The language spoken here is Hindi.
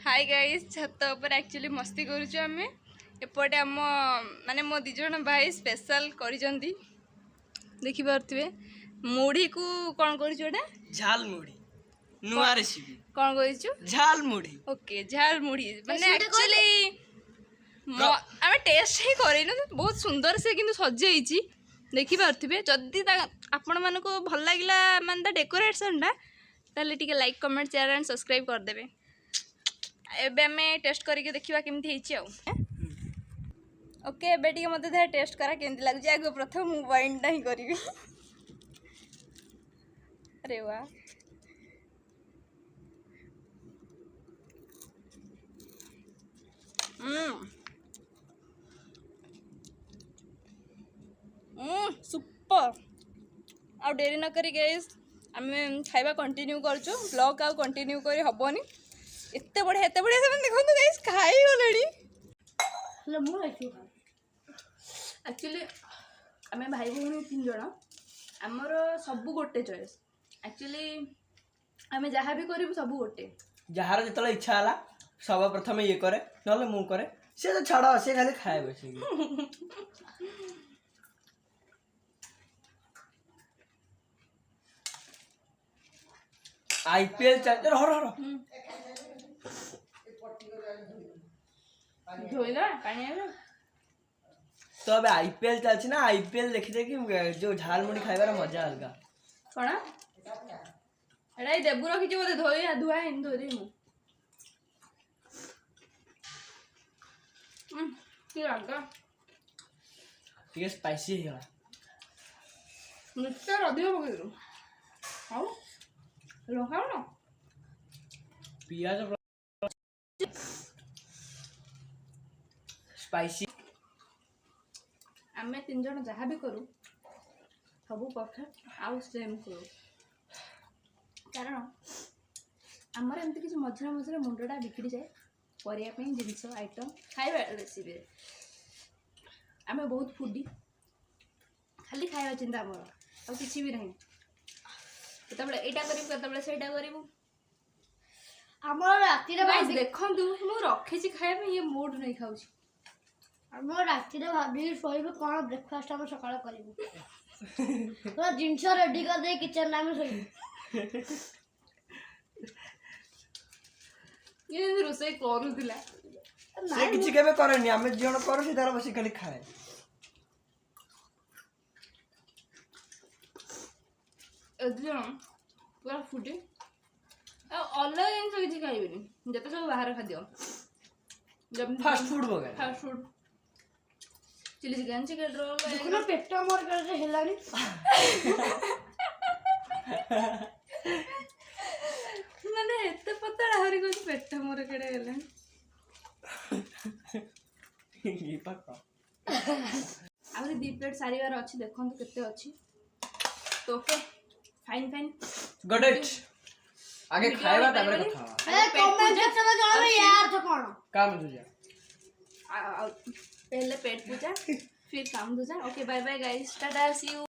हाय गाइस छत ऊपर एक्चुअली मस्ती करूछु आमे एपटे आम माने मो दी जण भाई स्पेशल करिजंदी देखि पारथिबे मुढ़ी को कोन करिछु एटा झाल मुढ़ी नुआ रेसिपी कोन करिछु झाल मुढ़ी ओके झाल मुढ़ी माने एक्चुअली आमे टेस्ट ही करिनो बहुत सुंदर से किंतु सजेइची देखि पारथिबे जदी आपण मानको को भल लागिला माने डेकोरेशन टा ताले टिके like comment share and subscribe कर देबे एबे हमें टेस्ट करके देखिबा केमथि हिची आ ओके एबे टिके मते धा टेस्ट करा केमथि लाग जे आगो प्रथम मु वाइन टा ही करबी अरे वाह सुपर आ डेरी न करी गाइस आमे खाइबा कंटिन्यू करछु ब्लॉग आ कंटिन्यू करी हबोनी एते बढ़िया से देखो गाइस खाई गलेडी ले मु आइछु एक्चुअली आमे भाई भौणी तीन जण हमर सब गोटे चॉइस एक्चुअली आमे जहा भी करिबु सब गोटे जहार जतले इच्छा हला सब प्रथम ये करे नले मु करे से तो छाड़ से खाली खाए बसी आईपीएल चल हर हर धोइला पानी आवे तो अब आईपीएल चलछि ना आईपीएल देखि कि जो झाल मुड़ी खाइबार मजा अलगा कोना एडाई देबु रखि जे बोले धोई धुआ इन धोई दे मु की लगा ठीक स्पाइसी है मिक्सचर अधिक पकई दो हाउ लखाओ ना पियाज स्पाइसी आमे तीन जण जहा भी करू सब परफेक्ट आउ सेम करू कारण आमर एमती किसी मझे मझे मुंडा बिगड़ी जाए परिया जिनस आइटम खाଇବା रेसिपी आम बहुत फूडी खाली खाଇବା चिंता आमर आ किसी भी नहीं केतबले एटा करिबु केतबले सेटा करिबु हमर राती रे गाइस देखंतु मु रखि छी खाଇବା में ये मूड नहीं खाउछी हमर राती रे भाभी सोइबे कोन ब्रेकफास्ट हम सकाळ करिबु तो जिंस रेडी कर दे किचन में सोइबे ये रोसे करूला से किछि केबे करनी हम जण करू से तार बसी खाली खाए एकदम पूरा फुटी अलग जिन किसी खाइबेनि जते सब बाहर खाद्य जब फास्ट फूड वगैरह fast food chilli chicken roll देखो पेट मोर कर हेलानी माने एते पतला हरी को पेट मोर केडे हेला ये पक्का आउरी 2 प्लेट सारी बार अछि देखंतु केते अछि तो okay fine fine good it आगे खाएबा ताबरे कथा ए कमेंट सेक्शन में जणावे यार तो कोन काम तुझे पहले पेट पूजा फिर काम दूजा okay bye bye guys tata see you